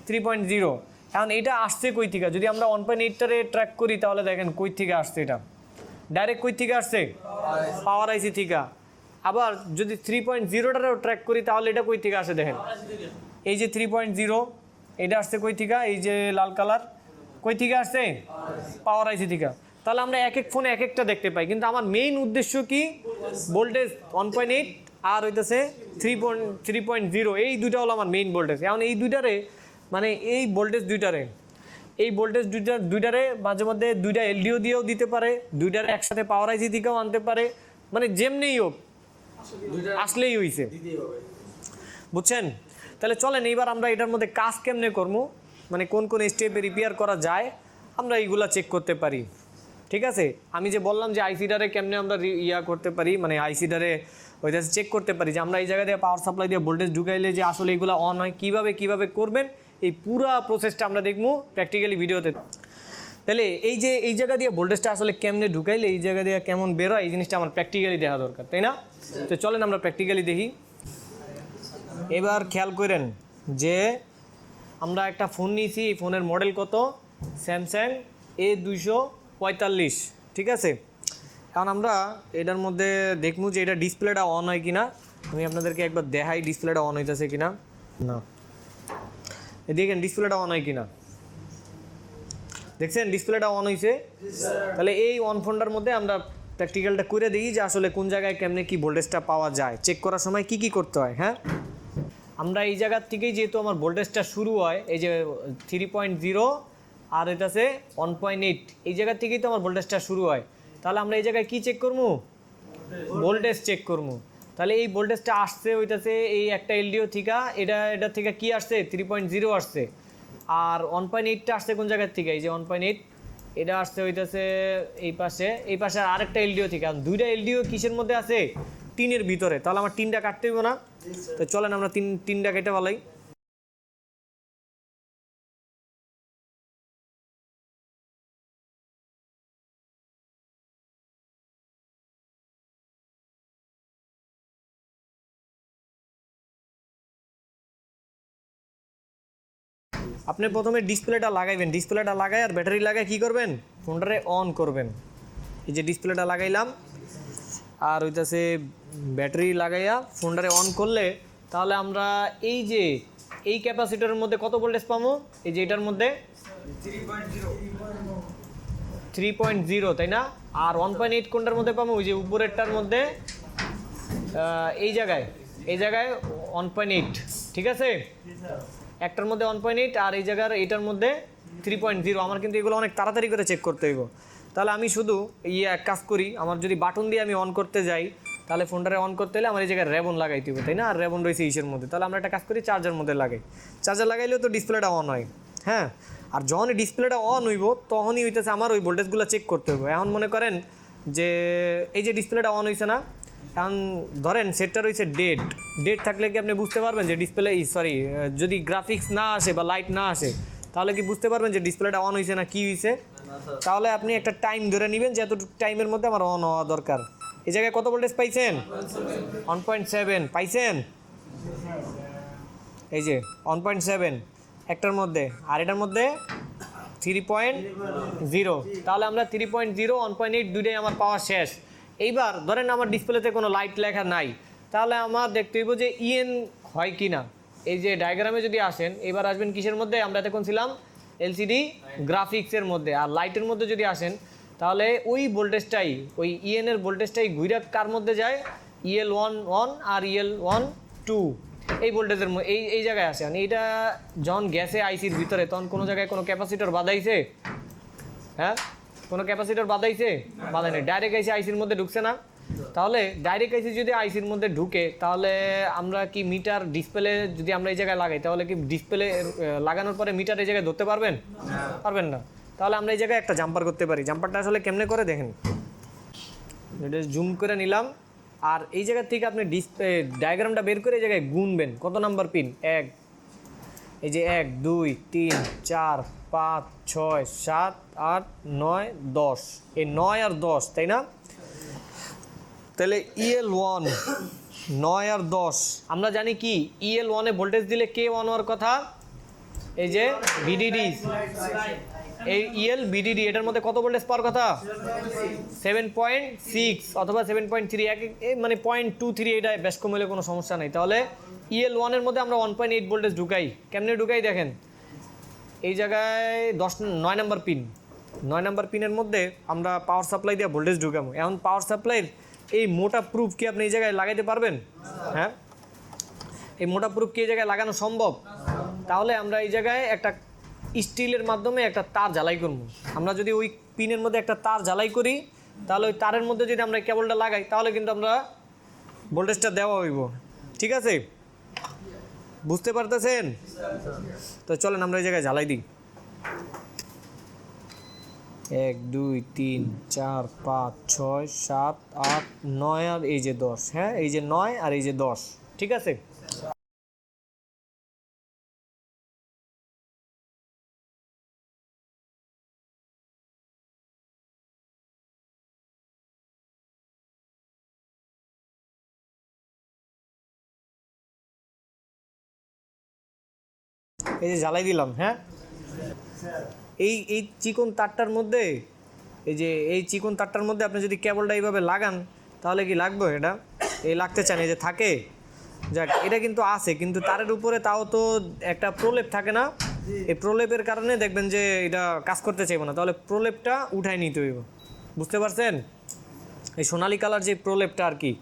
3.0। এখন এটা আসছে কই থেকে? যদি আমরা 1.8টারে ট্র্যাক করি তাহলে দেখেন কই থেকে আসছে, এটা ডাইরেক্ট কই থেকে আসছে? পাওয়ার আইসি থেকে। আবার যদি 3.0টারেও ট্র্যাক করি তাহলে এটা কই থেকে আসে? দেখেন এই যে 3.0, এটা আসছে কই থেকে? এই যে লাল কালার, কই থেকে আসছে? পাওয়ার আইসি থেকে। তাহলে আমরা এক এক ফোনে এক একটা দেখতে পাই, কিন্তু আমার মেইন উদ্দেশ্য কি? ভোল্টেজ 1.8 আর হইতেছে 3.0, এই দুইটা হলো আমার মেইন ভোল্টেজ। এখন এই দুইটারে মানে এই ভোল্টেজ দুইটারে মাঝে মধ্যে 2টা এলডিও দিয়েও দিতে পারে, 2টার একসাথে পাওয়ার আইসি থেকেও আনতে পারে, মানে যেমনিই হোক আসলেই হইছে, বুঝছেন? তাহলে চলেন এইবার আমরা এটার মধ্যে কাজ কেমনে করবো, মানে কোন কোন স্টেপে রিপেয়ার করা যায় আমরা এইগুলা চেক করতে পারি। ঠিক আছে, আমি যে বললাম যে আইসিডারে কেমনে আমরা করতে পারি, মানে আইসিডারে ওইটা চেক করতে পারি যে আমরা এই জায়গা দিয়ে পাওয়ার সাপ্লাই দিয়ে ভোল্টেজ ঢুকাইলে যে আসলে এইগুলো অন হয়, কীভাবে করবেন, এই পুরো প্রসেসটা আমরা দেখবো প্র্যাকটিক্যালি ভিডিওতে। তাহলে এই যে এই জায়গা দিয়ে ভোল্টেজটা আসলে কেমনে ঢুকাইলে এই জায়গা দিয়ে কেমন বেরোয় এই জিনিসটা আমার প্র্যাকটিক্যালি দেখা দরকার, তাই না? তো চলেন আমরা প্র্যাকটিক্যালি দেখি। এবার খেয়াল করেন যে আমরা একটা ফোন নিয়েছি, এই ফোনের মডেল কত? স্যামসাং A245, ঠিক আছে? কারণ আমরা এটার মধ্যে দেখবো যে এটা ডিসপ্লেটা অন হয় কিনা। আমি আপনাদেরকে একবার দেখাই ডিসপ্লেটা অন হইতেছে কিনা। না, দেখেন ডিসপ্লেটা অন হয় কিনা, দেখছেন ডিসপ্লেটা অন হয়েছে। তাহলে এই অন ফোনটার মধ্যে আমরা প্র্যাকটিক্যালটা করে দিই যে আসলে কোন জায়গায় কেমনে কি ভোল্টেজটা পাওয়া যায়, চেক করার সময় কি কি করতে হয়। হ্যাঁ, আমরা এই জায়গার থেকেই যেহেতু আমার ভোল্টেজটা শুরু হয়, এই যে 3.0 আর এটাছে 1.8, এই জায়গার থেকেই তো আমার ভোল্টেজটা শুরু হয়। তাহলে আমরা এই জায়গায় কি চেক করবো? ভোল্টেজ চেক করবো। তাহলে এই ভোল্টেজটা আসছে হইতাছে এই একটা এলডিও থেকে, এটা থেকে কি আসছে? 3.0 আসছে। আর 1.8টা আসছে কোন জায়গার থেকে? এই যে 1.8, এটা আসছে হইতাছে এই পাশে আরেকটা এলডিও থেকে। আর দুইটা এলডিও কিসের মধ্যে আছে? টিনের ভিতরে। তাহলে আমার টিনটা কাটতে হইব না? তো চলেন আমরা তিনটা কেটে বলাই। আপনি প্রথমে ডিসপ্লেটা লাগাইবেন, ডিসপ্লেটা লাগাই আর ব্যাটারি লাগাই কি করবেন? ফোনটারে অন করবেন। এই যে ডিসপ্লেটা লাগাইলাম আর হইতাছে ব্যাটারি লাগাইয়া ফোনটারে অন করলে তাহলে আমরা এই যে এই ক্যাপাসিটরের মধ্যে কত ভোল্টেজ পাবো? এই যে এটার মধ্যে 3.0, তাই না? আর 1.8 কোনটার মধ্যে পাবো? ওই যে উপরেরটার মধ্যে এই জায়গায় 1.8, ঠিক আছে? একটার মধ্যে 1.8 আর এই জায়গার এটার মধ্যে 3.0। আমার কিন্তু এগুলো অনেক তাড়াতাড়ি করে চেক করতে হইব। তাহলে আমি শুধু এক কাজ করি, আমার যদি বাটন দিয়ে আমি অন করতে যাই তাহলে ফোনটারে অন করতে হলে আমার এই জায়গায় রেবন লাগাইতে হবে, তাই না? আর রেবন রয়েছে ইসের মধ্যে। তাহলে আমরা একটা কাজ করি, চার্জার মধ্যে লাগাই। চার্জার লাগাইলেও তো ডিসপ্লেটা অন হয়। হ্যাঁ, আর যখনই ডিসপ্লেটা অন হইব তখনই হইতেছে আমার ওই ভোল্টেজগুলো চেক করতে হবে। এখন মনে করেন যে এই যে ডিসপ্লেটা অন হয়েছে না, এখন ধরেন সেটটা রয়েছে ডেট থাকলে কি আপনি বুঝতে পারবেন যে ডিসপ্লে যদি গ্রাফিক্স না আসে বা লাইট না আসে তাহলে কি বুঝতে পারবেন যে ডিসপ্লেটা অন হয়েছে না কি হয়েছে? তাহলে আপনি একটা টাইম ধরে নেবেন যে এতটুকু টাইমের মধ্যে আমার অন হওয়া দরকার। এই জায়গায় কত ভোল্টেজ পাইছেন? 1.7 পাইছেন? এই যে 1.7 একটার মধ্যে, আর এটার মধ্যে 3.0। তাহলে আমরা 3.0, 1.8 দুইটাই আমার পাওয়া শেষ। এইবার ধরেন আমার ডিসপ্লেতে কোনো লাইট লেখা নাই, তাহলে আমার দেখতে হইব যে ইএন হয় কি না। এই যে ডায়াগ্রামে যদি আসেন, এবার আসবেন কিসের মধ্যে? আমরা এখন ছিলাম এলসিডি গ্রাফিক্সের মধ্যে। আর লাইটের মধ্যে যদি আসেন তাহলে ওই ভোল্টেজটাই, ওই ইএনের ভোল্টেজটাই ঘুরে কার মধ্যে যায়? EL1 আর EL1 এই ভোল্টেজের এই জায়গায় আসে। মানে এটা যখন গ্যাসে আইসির ভিতরে তখন কোনো জায়গায় কোনো ক্যাপাসিটর বাঁধাইছে? হ্যাঁ, কোনো ক্যাপাসিটর বাঁধাইছে? বাঁধাই নেই, ডাইরেক্ট আইসি আইসির মধ্যে ঢুকছে না? তাহলে ডাইরেক্ট আইসি যদি আইসির মধ্যে ঢুকে তাহলে আমরা কি মিটার ডিসপ্লে যদি আমরা এই জায়গায় লাগাই তাহলে কি ডিসপ্লে লাগানোর পরে মিটার এই জায়গায় ধরতে পারবেন? পারবেন না। তাহলে আমরা এই জায়গায় একটা জাম্পার করতে পারি। জাম্পারটা আসলে কেমনে করে দেখেন, এটা জুম করে নিলাম আর এই জায়গা থেকে আপনি ডায়াগ্রামটা বের করে এই জায়গায় গুনবেন কত নাম্বার পিন। এই যে 1 2 3 4 5 6 7 8 9 10, এই 9 আর 10, তাই না? তাহলে EL1 9 আর 10 আমরা জানি কি EL1 এ ভোল্টেজ দিলে কে অন হওয়ার কথা? এই যে ভিডিডি, এই EL VDD এটার মধ্যে কত ভোল্টেজ পাওয়ার কথা? 7.6 অথবা 7.3, মানে 0.23, এটা বেশ কম হলে কোনো সমস্যা নেই। তাহলে EL1 এর মধ্যে আমরা 1.8 ভোল্টেজ ঢুকাই। কেমনে ঢুকাই দেখেন, এই জায়গায় 9 নাম্বার পিন, 9 নাম্বার পিনের মধ্যে আমরা পাওয়ার সাপ্লাই দিয়ে ভোল্টেজ ঢুকাবো। এখন পাওয়ার সাপ্লাইয়ের এই মোটা প্রুফ কি আপনি এই জায়গায় লাগাইতে পারবেন? হ্যাঁ, এই মোটা প্রুফ কি এই জায়গায় লাগানো সম্ভব? তাহলে আমরা এই জায়গায় একটা স্টিলের মাধ্যমে একটা তার জ্বালাই করবো। আমরা যদি ওই পিনের মধ্যে একটা তার জ্বালাই করি তাহলে ওই তারের মধ্যে যদি আমরা কেবলটা লাগাই তাহলে কিন্তু আমরা ভোল্টেজটা দেওয়া হইব। ঠিক আছে, বুঝতে পারতেছেন? তো চলেন আমরা এই জায়গায় জ্বালাই দিই। 1 2 3 4 5 6 7 8 9 আর এই যে 10। হ্যাঁ, এই যে 9 আর এই যে 10, ঠিক আছে। এই যে জ্বালাই দিলাম, হ্যাঁ। এই চিকন তারটার মধ্যে, এই চিকন তারটার মধ্যে আপনি যদি কেবলটা এইভাবে লাগান তাহলে কি লাগবে? এটা এই লাগতে চান, এই যে থাকে, যাক এটা কিন্তু আছে, কিন্তু তারের উপরে তাও তো একটা প্রলেপ থাকে না, এই প্রলেপের কারণে দেখবেন যে এটা কাজ করতে চাইবো না, তাহলে প্রলেপটা উঠাই নিতে হইব, বুঝতে পারছেন? এই সোনালি কালার যে প্রলেপটা আর কি,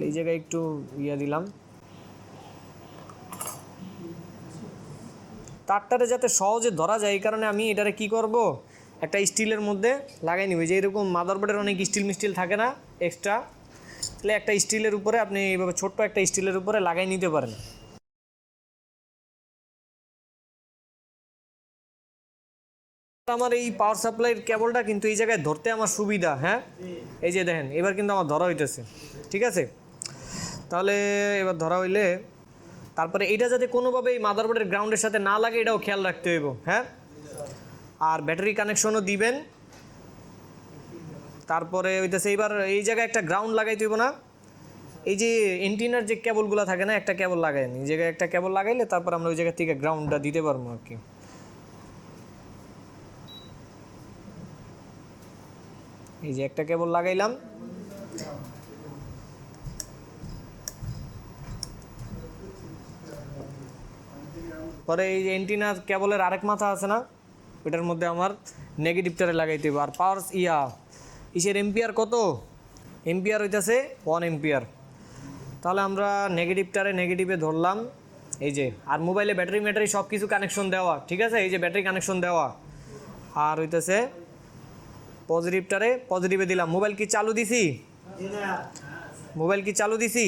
এই জায়গায় একটু দিলাম তারটারে যাতে সহজে ধরা যায়, এই কারণে আমি এটারে কি করব, একটা স্টিলের মধ্যে লাগাই নিব। যে এরকম মাদারবোর্ডের অনেক স্টিল মিস্টিল থাকে না এক্সট্রা, তাহলে একটা স্টিলের উপরে আপনি এইভাবে ছোট্ট একটা স্টিলের উপরে লাগাই নিতে পারেন। আমার এই পাওয়ার সাপ্লাইয়ের কেবলটা কিন্তু এই জায়গায় ধরতে আমার সুবিধা, হ্যাঁ। এই যে দেখেন এবার কিন্তু আমার ধরা হইতেছে, ঠিক আছে। তাহলে এবার ধরা হইলে তারপরে এটা যাতে কোনোভাবে এই মাদারবোর্ডের গ্রাউন্ডের সাথে না লাগে এটাও খেয়াল রাখতে হইব, হ্যাঁ। আর ব্যাটারি কানেকশনও দিবেন। তারপরে হইতেছে এইবার এই জায়গায় একটা গ্রাউন্ড লাগাইতে হইব না, এই যে এন্টিনার যে কেবলগুলো থাকে না, একটা কেবল লাগাইন, এই জায়গায় একটা কেবল লাগাইলে তারপর আমরা ওই জায়গা থেকে গ্রাউন্ডটা দিতে পারবো আর কি। এই যে একটা কেবল লাগাইলাম, পরে এই যে এন্টিনার কেবলের আরেক মাথা আছে না, ওইটার মধ্যে আমার নেগেটিভটারে লাগাইতে হবে। আর পাওয়ার ইসের এম্পিয়ার কত, এম্পিয়ার হইতেছে 1 এম্পিয়ার। তাহলে আমরা নেগেটিভে ধরলাম, এই যে। আর মোবাইলে ব্যাটারি সব কিছু কানেকশন দেওয়া, ঠিক আছে, এই যে ব্যাটারি কানেকশন দেওয়া। আর হইতেছে পজিটিভে দিলাম। মোবাইল কি চালু দিছি?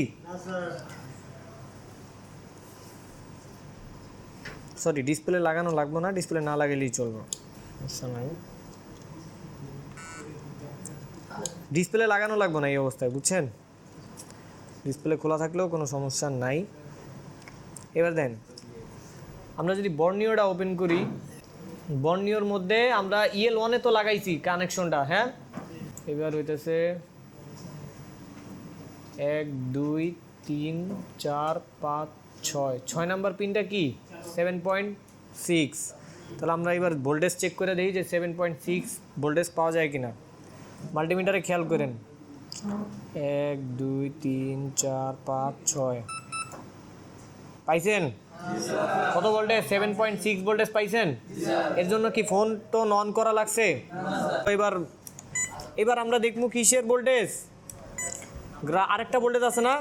সরি, ডিসপ্লে লাগানো লাগবে না, ডিসপ্লে না লাগাইলেই চলবে, সমস্যা নাই। ডিসপ্লে লাগানো লাগবে না এই অবস্থায়, বুঝছেন? ডিসপ্লে খোলা থাকলেও কোনো সমস্যা নাই। এবার দেন আমরা যদি বর্নিওটা ওপেন করি, বর্নিওর মধ্যে আমরা EL1 তো লাগাইছি কানেকশনটা, হ্যাঁ। এবার হইতেছে 1 2 3 4 5 6 নাম্বার পিনটা কি 7.6। তাহলে আমরা এবার ভোল্টেজ চেক করে দেখি যে 7.6 ভোল্টেজ পাওয়া যায় কিনা। মাল্টিমিটারে খেয়াল করেন, 1 2 3 4 5 6 পাইছেন? কত ভোল্টেজ? 7.6 ভোল্টেজ পাইছেন। এর জন্য কি ফোন তো অন করা লাগছে? এবার আমরা দেখবো কিসের ভোল্টেজ, আরেকটা ভোল্টেজ আছে না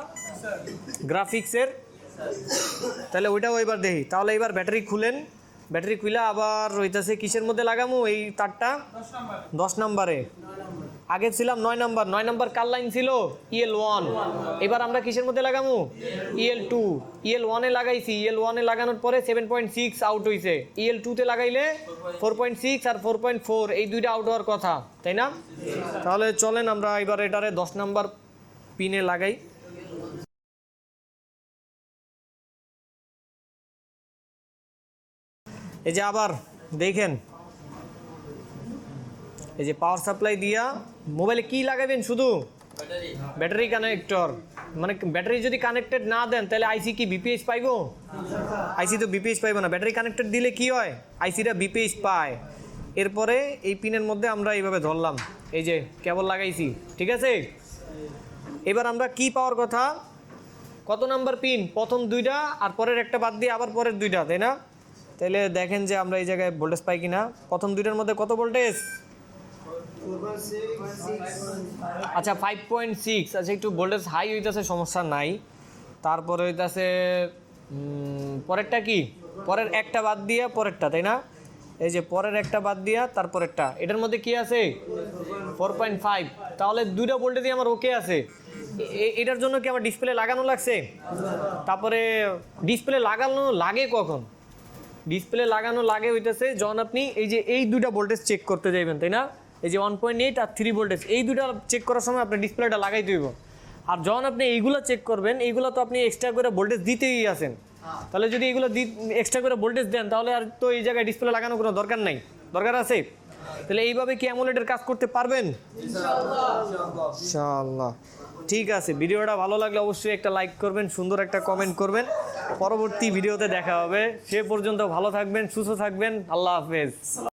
গ্রাফিক্সের, তাহলে ওইটাও এবার দেখি। তাহলে এবার ব্যাটারি খুলে আবার হইতেছে কিসের মধ্যে লাগামু, এই তারটা 10 নাম্বারে, আগে ছিলাম 9 নাম্বার কার লাইন ছিল? EL1। এবার আমরা কিসের মধ্যে লাগামু? EL2। EL1 এ লাগাইছি, EL1 এ লাগানোর পরে 7.6 আউট হইছে, EL2 তে লাগাইলে 4.6 আর 4.4 এই দুইটা আউট হওয়ার কথা, তাই না? তাহলে চলেন আমরা এবার এটারে 10 নাম্বার পিনে লাগাই। এই যে আবার দেখেন, এই যে পাওয়ার সাপ্লাই দিয়া মোবাইলে কি লাগাবেন, শুধু ব্যাটারি কানেক্টর। মানে ব্যাটারি যদি কানেক্টেড না দেন তাহলে আইসি কি বিপিএইচ পাইবো? আইসি তো বিপিএইচ পাইবো না। ব্যাটারি কানেক্টেড দিলে কি হয়, আইসিটা বিপিএইচ পায়। এরপরে এই পিনের মধ্যে আমরা এইভাবে ধরলাম, এই যে কেবল লাগাইছি, ঠিক আছে। এবার আমরা কি পাওয়ার কথা, কত নাম্বার পিন? প্রথম দুইটা আর পরের একটা বাদ দিয়ে আবার পরের দুইটা, তাই না? তাহলে দেখেন যে আমরা এই জায়গায় ভোল্টেজ পাই কিনা। প্রথম দুইটার মধ্যে কত ভোল্টেজ? আচ্ছা 5.6। আচ্ছা একটু ভোল্টেজ হাই হইতেছে, সমস্যা নাই। তারপরে হইতেছে পরেরটা কি, পরের একটা বাদ দিয়া পরেরটা, তাই না? এই যে পরের একটা বাদ দিয়া তারপরেরটা, এটার মধ্যে কি আছে 4.5। তাহলে দুইটা ভোল্টেজই আমার ওকে আছে। এটার জন্য কি আমার ডিসপ্লে লাগানো লাগছে? তারপরে ডিসপ্লে লাগানো লাগে কখন? ডিসপ্লে লাগানো লাগে হইতেছে যখন আপনি এই যে এই দুইটা ভোল্টেজ চেক করতে যাইবেন, তাই না? এই যে 1.8 আর 3 ভোল্টেজ, এই দুইটা চেক করার সময় আপনার ডিসপ্লেটা লাগাই দিব। আর যখন আপনি এইগুলো চেক করবেন, এইগুলো তো আপনি এক্সট্রা করে ভোল্টেজ দিতেই আছেন। তাহলে যদি এইগুলো এক্সট্রা করে ভোল্টেজ দেন তাহলে আর তো এই জায়গায় ডিসপ্লে লাগানোর কোনো দরকার নাই, দরকার আছে? তাহলে এইভাবে কি অ্যামোলেডের কাজ করতে পারবেন? ইনশাআল্লাহ। ঠিক আছে, ভিডিওটা ভালো লাগলে অবশ্যই একটা লাইক করবেন, সুন্দর একটা কমেন্ট করবেন। পরবর্তী ভিডিওতে দেখা হবে। সে পর্যন্ত ভালো থাকবেন, সুস্থ থাকবেন। আল্লাহ হাফেজ।